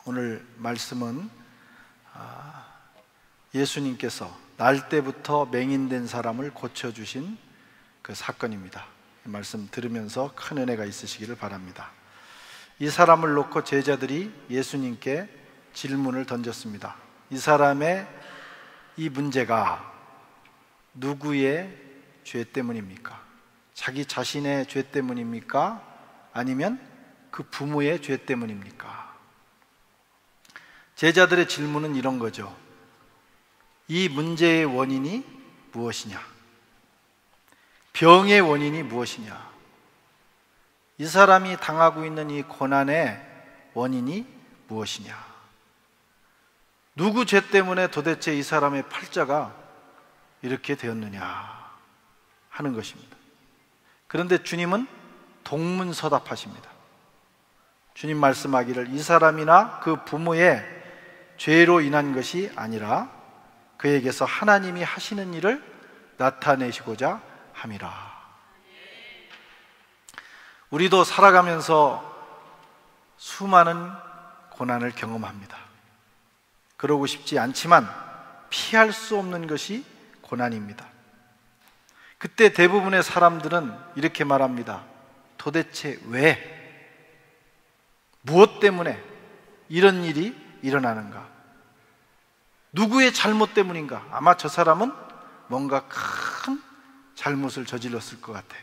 오늘 말씀은 예수님께서 날 때부터 맹인된 사람을 고쳐주신 그 사건입니다. 이 말씀 들으면서 큰 은혜가 있으시기를 바랍니다. 이 사람을 놓고 제자들이 예수님께 질문을 던졌습니다. 이 사람의 이 문제가 누구의 죄 때문입니까? 자기 자신의 죄 때문입니까? 아니면 그 부모의 죄 때문입니까? 제자들의 질문은 이런 거죠. 이 문제의 원인이 무엇이냐? 병의 원인이 무엇이냐? 이 사람이 당하고 있는 이 고난의 원인이 무엇이냐? 누구 죄 때문에 도대체 이 사람의 팔자가 이렇게 되었느냐 하는 것입니다. 그런데 주님은 동문서답하십니다. 주님 말씀하기를 이 사람이나 그 부모의 죄로 인한 것이 아니라 그에게서 하나님이 하시는 일을 나타내시고자 함이라. 우리도 살아가면서 수많은 고난을 경험합니다. 그러고 싶지 않지만 피할 수 없는 것이 고난입니다. 그때 대부분의 사람들은 이렇게 말합니다. 도대체 왜? 무엇 때문에 이런 일이 일어나는가? 누구의 잘못 때문인가? 아마 저 사람은 뭔가 큰 잘못을 저질렀을 것 같아.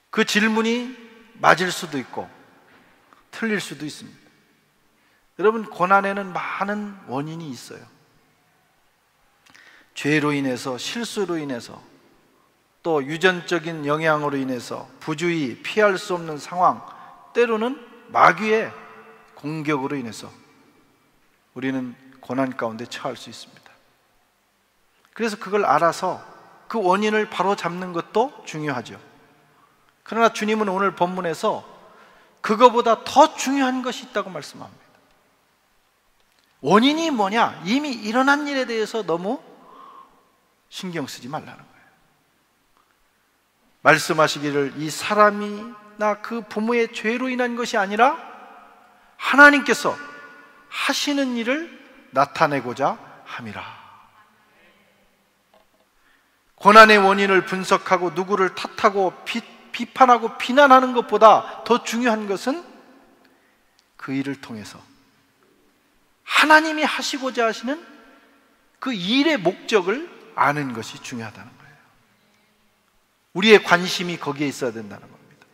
그 질문이 맞을 수도 있고 틀릴 수도 있습니다. 여러분, 고난에는 많은 원인이 있어요. 죄로 인해서, 실수로 인해서, 또 유전적인 영향으로 인해서, 부주의, 피할 수 없는 상황, 때로는 마귀의 공격으로 인해서 우리는 고난 가운데 처할 수 있습니다. 그래서 그걸 알아서 그 원인을 바로 잡는 것도 중요하죠. 그러나 주님은 오늘 본문에서 그거보다 더 중요한 것이 있다고 말씀합니다. 원인이 뭐냐? 이미 일어난 일에 대해서 너무 신경 쓰지 말라는 거예요. 말씀하시기를 이 사람이나 그 부모의 죄로 인한 것이 아니라 하나님께서 하시는 일을 나타내고자 함이라. 고난의 원인을 분석하고 누구를 탓하고 비판하고 비난하는 것보다 더 중요한 것은 그 일을 통해서 하나님이 하시고자 하시는 그 일의 목적을 아는 것이 중요하다는 거예요. 우리의 관심이 거기에 있어야 된다는 겁니다.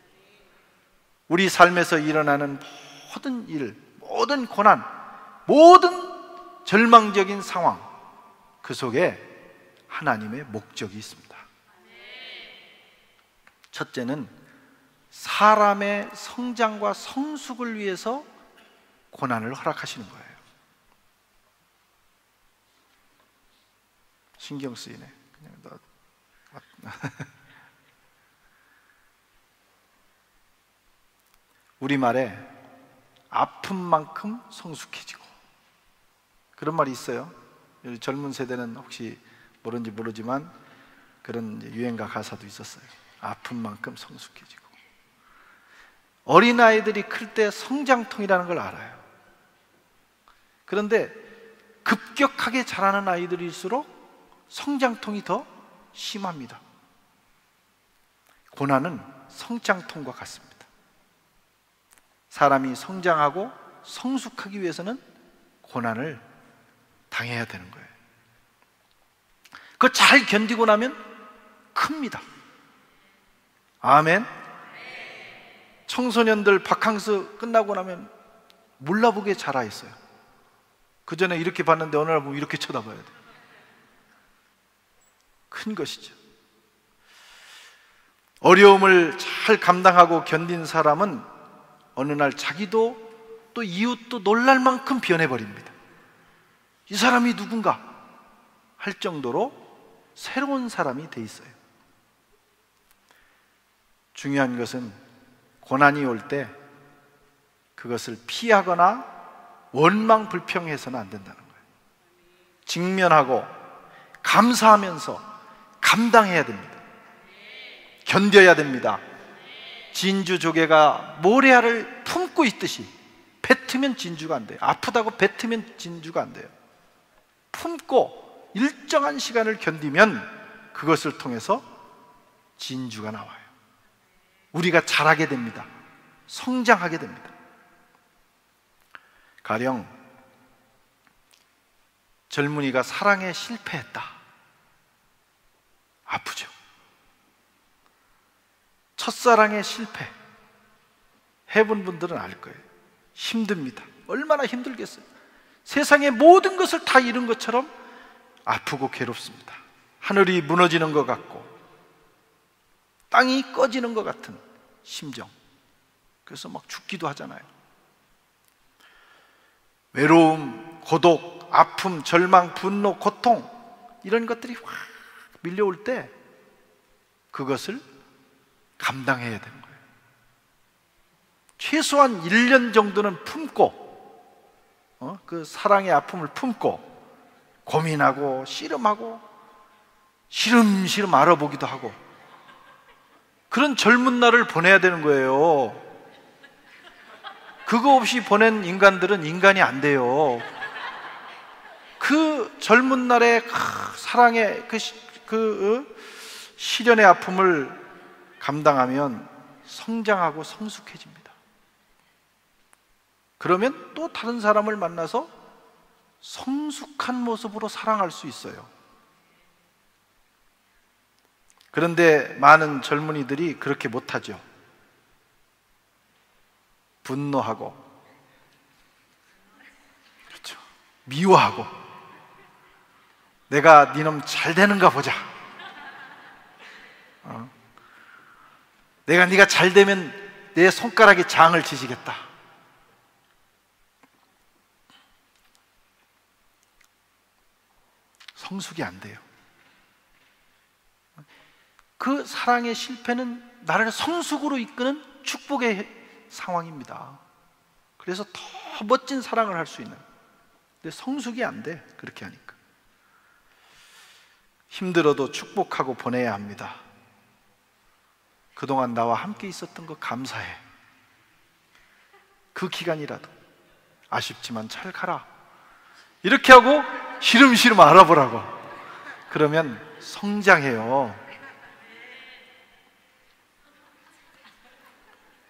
우리 삶에서 일어나는 모든 일, 모든 고난, 모든 절망적인 상황, 그 속에 하나님의 목적이 있습니다. 첫째는 사람의 성장과 성숙을 위해서 고난을 허락하시는 거예요. 신경 쓰이네. 그냥 우리말에 아픈 만큼 성숙해지고, 그런 말이 있어요. 젊은 세대는 혹시 모르는지 모르지만 그런 유행가 가사도 있었어요. 아픈 만큼 성숙해지고. 어린아이들이 클 때 성장통이라는 걸 알아요. 그런데 급격하게 자라는 아이들일수록 성장통이 더 심합니다. 고난은 성장통과 같습니다. 사람이 성장하고 성숙하기 위해서는 고난을 당해야 되는 거예요. 그거 잘 견디고 나면 큽니다. 아멘. 청소년들 바캉스 끝나고 나면 몰라보게 자라 있어요. 그 전에 이렇게 봤는데 어느 날 보면 이렇게 쳐다봐야 돼요. 큰 것이죠. 어려움을 잘 감당하고 견딘 사람은 어느 날 자기도 또 이웃도 놀랄 만큼 변해버립니다. 이 사람이 누군가 할 정도로 새로운 사람이 돼 있어요. 중요한 것은 고난이 올 때 그것을 피하거나 원망불평해서는 안 된다는 거예요. 직면하고 감사하면서 감당해야 됩니다. 견뎌야 됩니다. 진주조개가 모래알을 품고 있듯이 뱉으면 진주가 안 돼요. 아프다고 뱉으면 진주가 안 돼요. 품고 일정한 시간을 견디면 그것을 통해서 진주가 나와요. 우리가 자라게 됩니다. 성장하게 됩니다. 가령 젊은이가 사랑에 실패했다. 아프죠. 첫사랑에 실패 해본 분들은 알 거예요. 힘듭니다. 얼마나 힘들겠어요. 세상의 모든 것을 다 잃은 것처럼 아프고 괴롭습니다. 하늘이 무너지는 것 같고 땅이 꺼지는 것 같은 심정. 그래서 막 죽기도 하잖아요. 외로움, 고독, 아픔, 절망, 분노, 고통, 이런 것들이 확 밀려올 때 그것을 감당해야 되는 거예요. 최소한 1년 정도는 품고 그 사랑의 아픔을 품고 고민하고 씨름하고 시름시름 알아보기도 하고 그런 젊은 날을 보내야 되는 거예요. 그거 없이 보낸 인간들은 인간이 안 돼요. 그 젊은 날의 사랑의 시련의 아픔을 감당하면 성장하고 성숙해집니다. 그러면 또 다른 사람을 만나서 성숙한 모습으로 사랑할 수 있어요. 그런데 많은 젊은이들이 그렇게 못하죠. 분노하고, 그렇죠, 미워하고, 내가 니놈 잘 되는가 보자. 내가 네가 잘 되면 내 손가락에 장을 치시겠다. 성숙이 안 돼요. 그 사랑의 실패는 나를 성숙으로 이끄는 축복의 상황입니다. 그래서 더 멋진 사랑을 할 수 있는. 근데 성숙이 안 돼. 그렇게 하니까. 힘들어도 축복하고 보내야 합니다. 그동안 나와 함께 있었던 거 감사해. 그 기간이라도 아쉽지만 잘 가라. 이렇게 하고 시름시름 알아보라고. 그러면 성장해요.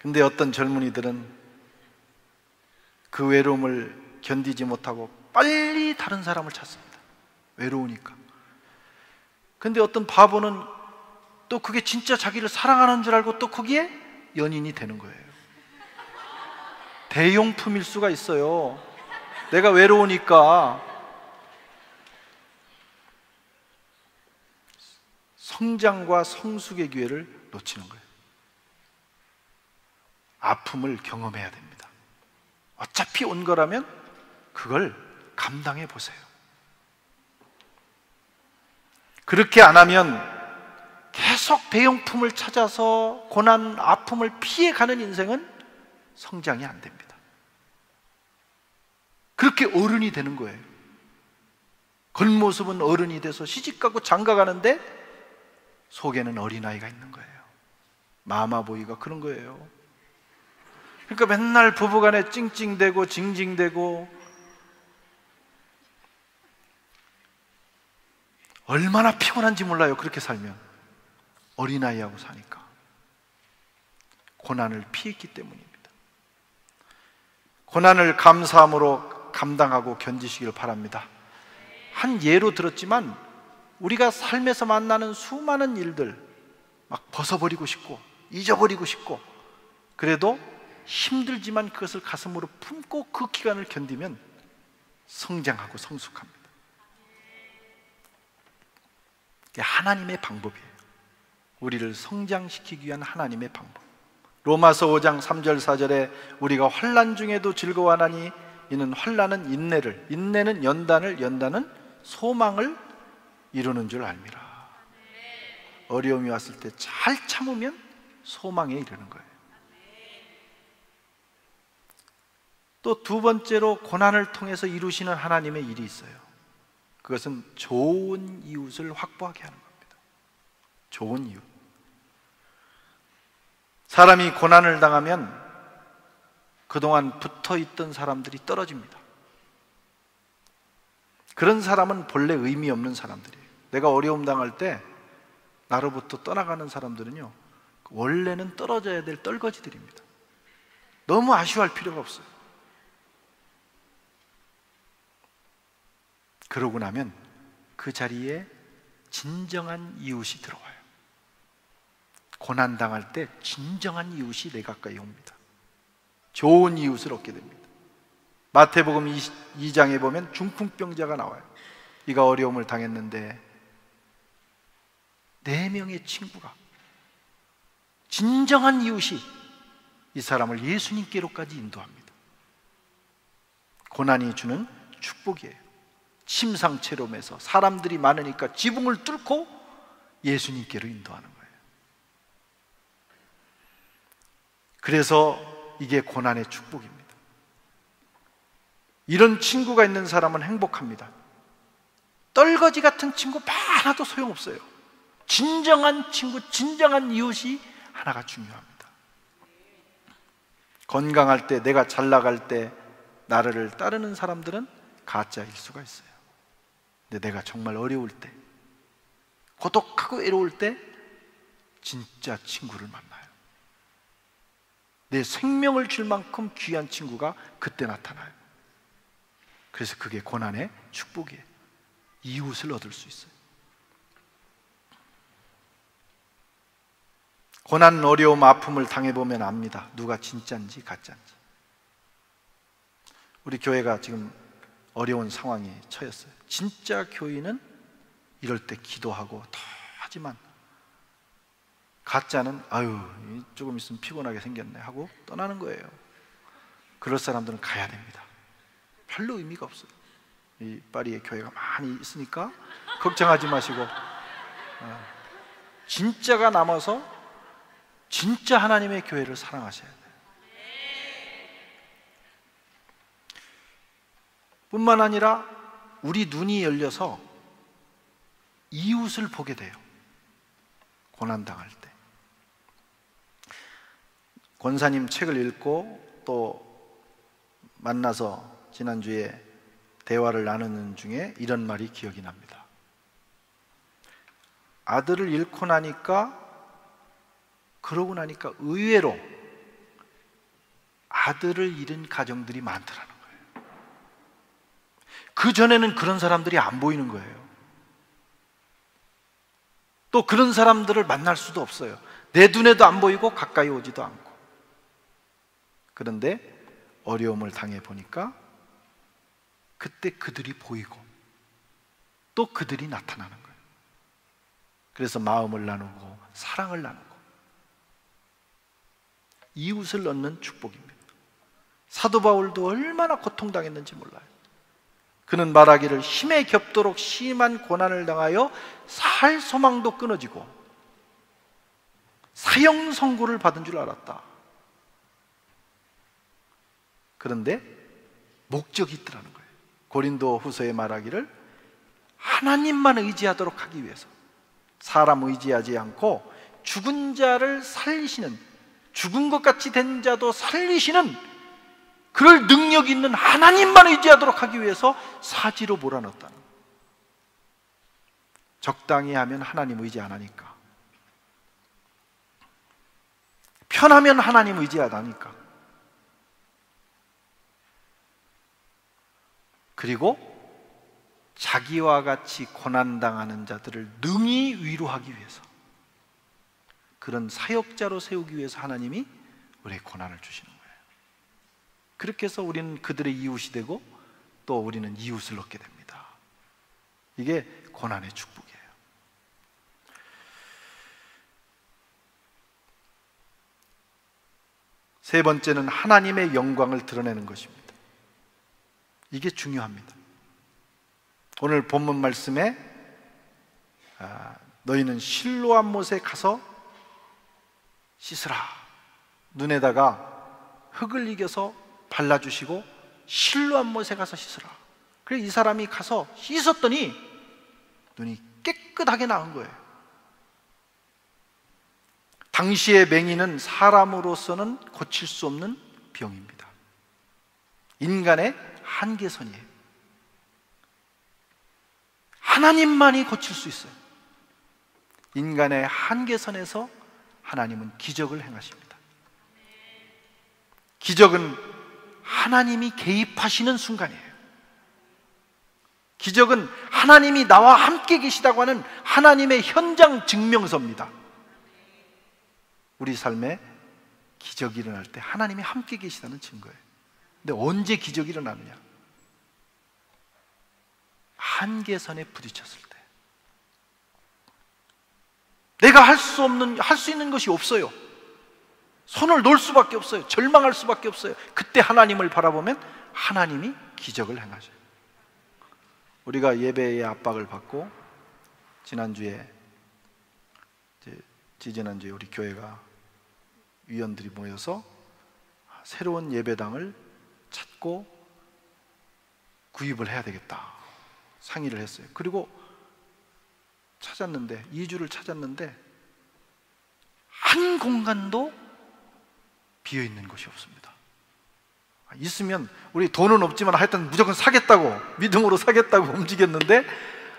근데 어떤 젊은이들은 그 외로움을 견디지 못하고 빨리 다른 사람을 찾습니다. 외로우니까. 근데 어떤 바보는 또 그게 진짜 자기를 사랑하는 줄 알고 또 거기에 연인이 되는 거예요. 대용품일 수가 있어요. 내가 외로우니까 성장과 성숙의 기회를 놓치는 거예요. 아픔을 경험해야 됩니다. 어차피 온 거라면 그걸 감당해 보세요. 그렇게 안 하면 계속 대용품을 찾아서 고난, 아픔을 피해가는 인생은 성장이 안 됩니다. 그렇게 어른이 되는 거예요. 겉모습은 어른이 돼서 시집가고 장가가는데 속에는 어린아이가 있는 거예요. 마마보이가 그런 거예요. 그러니까 맨날 부부간에 찡찡대고 징징대고 얼마나 피곤한지 몰라요. 그렇게 살면. 어린아이하고 사니까. 고난을 피했기 때문입니다. 고난을 감사함으로 감당하고 견디시길 바랍니다. 한 예로 들었지만 우리가 삶에서 만나는 수많은 일들 막 벗어버리고 싶고 잊어버리고 싶고 그래도 힘들지만 그것을 가슴으로 품고 그 기간을 견디면 성장하고 성숙합니다. 이게 하나님의 방법이에요. 우리를 성장시키기 위한 하나님의 방법. 로마서 5장 3절 4절에 우리가 환난 중에도 즐거워하나니 이는 환난은 인내를, 인내는 연단을, 연단은 소망을 이루는 줄 알미라. 어려움이 왔을 때 잘 참으면 소망에 이르는 거예요. 또 두 번째로 고난을 통해서 이루시는 하나님의 일이 있어요. 그것은 좋은 이웃을 확보하게 하는 겁니다. 좋은 이웃. 사람이 고난을 당하면 그동안 붙어있던 사람들이 떨어집니다. 그런 사람은 본래 의미 없는 사람들이에요. 내가 어려움 당할 때 나로부터 떠나가는 사람들은요, 원래는 떨어져야 될 떨거지들입니다. 너무 아쉬워할 필요가 없어요. 그러고 나면 그 자리에 진정한 이웃이 들어와요. 고난당할 때 진정한 이웃이 내 가까이 옵니다. 좋은 이웃을 얻게 됩니다. 마태복음 2장에 보면 중풍병자가 나와요. 이가 어려움을 당했는데 4명의 친구가, 진정한 이웃이 이 사람을 예수님께로까지 인도합니다. 고난이 주는 축복이에요. 침상체롬에서 사람들이 많으니까 지붕을 뚫고 예수님께로 인도하는 거예요. 그래서 이게 고난의 축복입니다. 이런 친구가 있는 사람은 행복합니다. 떨거지 같은 친구 많아도 소용없어요. 진정한 친구, 진정한 이웃이 하나가 중요합니다. 건강할 때, 내가 잘 나갈 때 나를 따르는 사람들은 가짜일 수가 있어요. 근데 내가 정말 어려울 때, 고독하고 외로울 때 진짜 친구를 만나요. 내 생명을 줄 만큼 귀한 친구가 그때 나타나요. 그래서 그게 고난의 축복이에요. 이웃을 얻을 수 있어요. 고난, 어려움, 아픔을 당해보면 압니다. 누가 진짜인지 가짜인지. 우리 교회가 지금 어려운 상황에 처했어요. 진짜 교인은 이럴 때 기도하고 더 하지만, 가짜는 아유 조금 있으면 피곤하게 생겼네 하고 떠나는 거예요. 그럴 사람들은 가야 됩니다. 별로 의미가 없어요. 이 파리에 교회가 많이 있으니까 걱정하지 마시고, 진짜가 남아서 진짜 하나님의 교회를 사랑하셔야 돼요. 뿐만 아니라 우리 눈이 열려서 이웃을 보게 돼요. 고난당할 때. 권사님 책을 읽고 또 만나서 지난주에 대화를 나누는 중에 이런 말이 기억이 납니다. 아들을 잃고 나니까, 그러고 나니까 의외로 아들을 잃은 가정들이 많더라는 거예요. 그전에는 그런 사람들이 안 보이는 거예요. 또 그런 사람들을 만날 수도 없어요. 내 눈에도 안 보이고 가까이 오지도 않고. 그런데 어려움을 당해 보니까 그때 그들이 보이고 또 그들이 나타나는 거예요. 그래서 마음을 나누고 사랑을 나누고 이웃을 얻는 축복입니다. 사도 바울도 얼마나 고통당했는지 몰라요. 그는 말하기를 힘에 겹도록 심한 고난을 당하여 살 소망도 끊어지고 사형 선고를 받은 줄 알았다. 그런데 목적이 있더라는 거예요. 고린도 후서에 말하기를 하나님만 의지하도록 하기 위해서, 사람 의지하지 않고 죽은 자를 살리시는, 죽은 것 같이 된 자도 살리시는 그럴 능력 있는 하나님만 의지하도록 하기 위해서 사지로 몰아넣었다는 거예요. 적당히 하면 하나님 의지 안 하니까, 편하면 하나님 의지 안 하니까, 그리고 자기와 같이 고난당하는 자들을 능히 위로하기 위해서, 그런 사역자로 세우기 위해서 하나님이 우리의 고난을 주시는 거예요. 그렇게 해서 우리는 그들의 이웃이 되고 또 우리는 이웃을 얻게 됩니다. 이게 고난의 축복이에요. 세 번째는 하나님의 영광을 드러내는 것입니다. 이게 중요합니다. 오늘 본문 말씀에 너희는 실로암 못에 가서 씻으라, 눈에다가 흙을 이겨서 발라주시고 실로암 못에 가서 씻으라. 그래서 이 사람이 가서 씻었더니 눈이 깨끗하게 나은 거예요. 당시의 맹인은 사람으로서는 고칠 수 없는 병입니다. 인간의 한계선이에요. 하나님만이 고칠 수 있어요. 인간의 한계선에서 하나님은 기적을 행하십니다. 기적은 하나님이 개입하시는 순간이에요. 기적은 하나님이 나와 함께 계시다고 하는 하나님의 현장 증명서입니다. 우리 삶에 기적이 일어날 때 하나님이 함께 계시다는 증거예요. 근데 언제 기적이 일어나느냐? 한계선에 부딪혔을 때. 내가 할 수 있는 것이 없어요. 손을 놓을 수밖에 없어요. 절망할 수밖에 없어요. 그때 하나님을 바라보면 하나님이 기적을 행하셔요. 우리가 예배의 압박을 받고 지지난주에 우리 교회가 위원들이 모여서 새로운 예배당을 찾고 구입을 해야 되겠다 상의를 했어요. 그리고 찾았는데 2주를 찾았는데 한 공간도 비어있는 곳이 없습니다. 있으면 우리 돈은 없지만 하여튼 무조건 사겠다고 믿음으로 사겠다고 움직였는데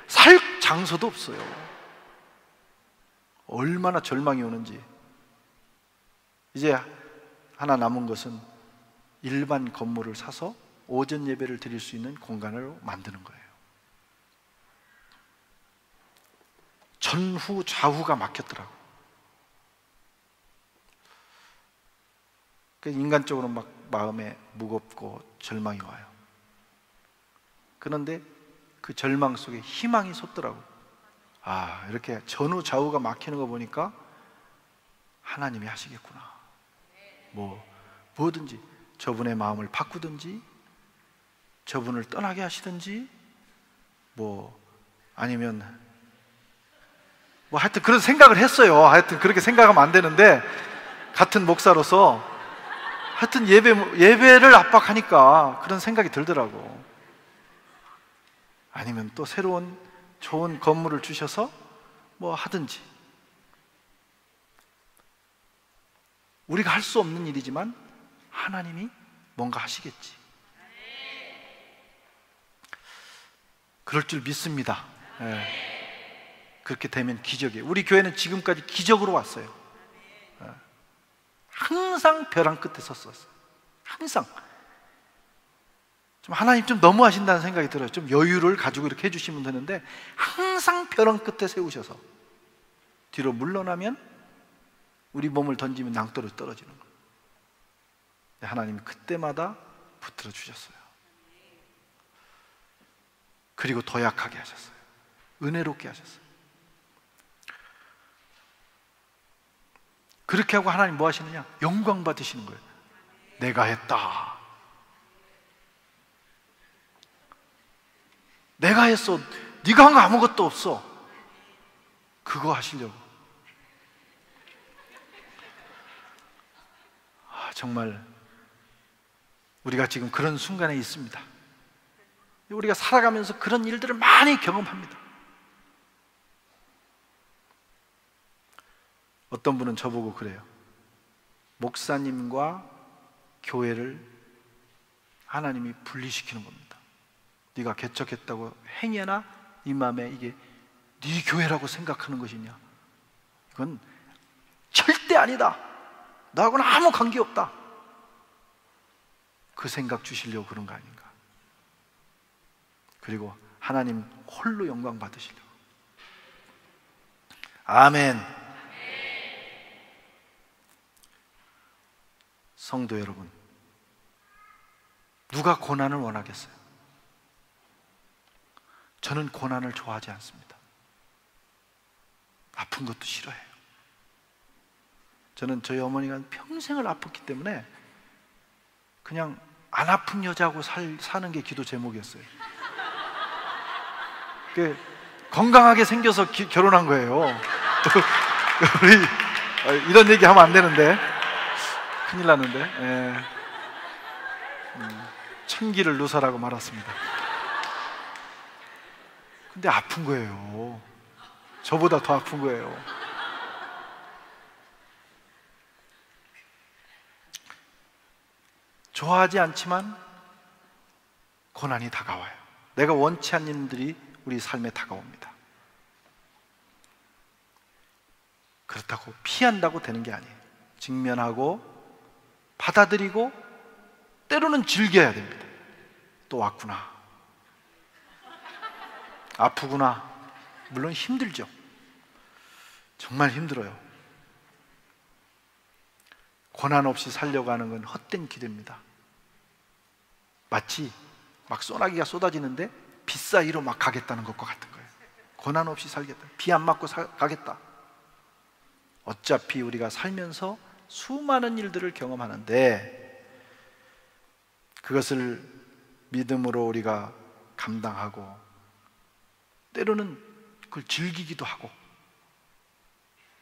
살 장소도 없어요. 얼마나 절망이 오는지. 이제 하나 남은 것은 일반 건물을 사서 오전 예배를 드릴 수 있는 공간을 만드는 거예요. 전후 좌우가 막혔더라고. 인간적으로 막 마음에 무겁고 절망이 와요. 그런데 그 절망 속에 희망이 솟더라고. 아, 이렇게 전후 좌우가 막히는 거 보니까 하나님이 하시겠구나. 뭐든지 저분의 마음을 바꾸든지 저분을 떠나게 하시든지 아니면 하여튼 그런 생각을 했어요. 하여튼 그렇게 생각하면 안 되는데 같은 목사로서 하여튼 예배를 압박하니까 그런 생각이 들더라고. 아니면 또 새로운 좋은 건물을 주셔서 하든지. 우리가 할 수 없는 일이지만 하나님이 뭔가 하시겠지. 그럴 줄 믿습니다. 그렇게 되면 기적이에요. 우리 교회는 지금까지 기적으로 왔어요. 항상 벼랑 끝에 섰었어요. 항상. 좀 하나님 좀 너무하신다는 생각이 들어요. 좀 여유를 가지고 이렇게 해주시면 되는데 항상 벼랑 끝에 세우셔서 뒤로 물러나면 우리 몸을 던지면 낭떠러지 떨어지는 거예요. 하나님이 그때마다 붙들어 주셨어요. 그리고 더 약하게 하셨어요. 은혜롭게 하셨어요. 그렇게 하고 하나님 뭐 하시느냐? 영광 받으시는 거예요. 내가 했다. 내가 했어. 네가 한 거 아무것도 없어. 그거 하시려고. 정말 우리가 지금 그런 순간에 있습니다. 우리가 살아가면서 그런 일들을 많이 경험합니다. 어떤 분은 저보고 그래요. 목사님과 교회를 하나님이 분리시키는 겁니다. 네가 개척했다고 행여나 네 마음에 이게 네 교회라고 생각하는 것이냐? 이건 절대 아니다. 나하고는 아무 관계없다. 그 생각 주시려고 그런 거 아닌가? 그리고 하나님 홀로 영광 받으시려고. 아멘. 성도 여러분, 누가 고난을 원하겠어요? 저는 고난을 좋아하지 않습니다. 아픈 것도 싫어해요. 저는 저희 어머니가 평생을 아팠기 때문에 그냥 안 아픈 여자하고 사는 게 기도 제목이었어요. 건강하게 생겨서 결혼한 거예요. 우리 이런 얘기 하면 안 되는데 큰일 나는데. 천기를 누설하고 말았습니다. 근데 아픈 거예요. 저보다 더 아픈 거예요. 좋아하지 않지만 고난이 다가와요. 내가 원치 않는 일들이 우리 삶에 다가옵니다. 그렇다고 피한다고 되는 게 아니에요. 직면하고 받아들이고 때로는 즐겨야 됩니다. 또 왔구나, 아프구나. 물론 힘들죠. 정말 힘들어요. 고난 없이 살려고 하는 건 헛된 기대입니다. 마치 막 소나기가 쏟아지는데 빗사이로 막 가겠다는 것과 같은 거예요. 고난 없이 살겠다, 비 안 맞고 가겠다. 어차피 우리가 살면서 수많은 일들을 경험하는데 그것을 믿음으로 우리가 감당하고 때로는 그걸 즐기기도 하고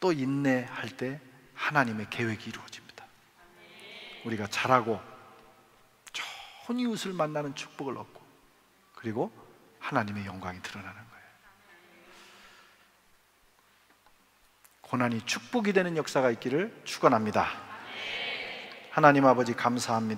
또 인내할 때 하나님의 계획이 이루어집니다. 우리가 자라고 좋은 이웃을 만나는 축복을 얻고 그리고 하나님의 영광이 드러나는 거예요. 고난이 축복이 되는 역사가 있기를 축원합니다. 하나님 아버지 감사합니다.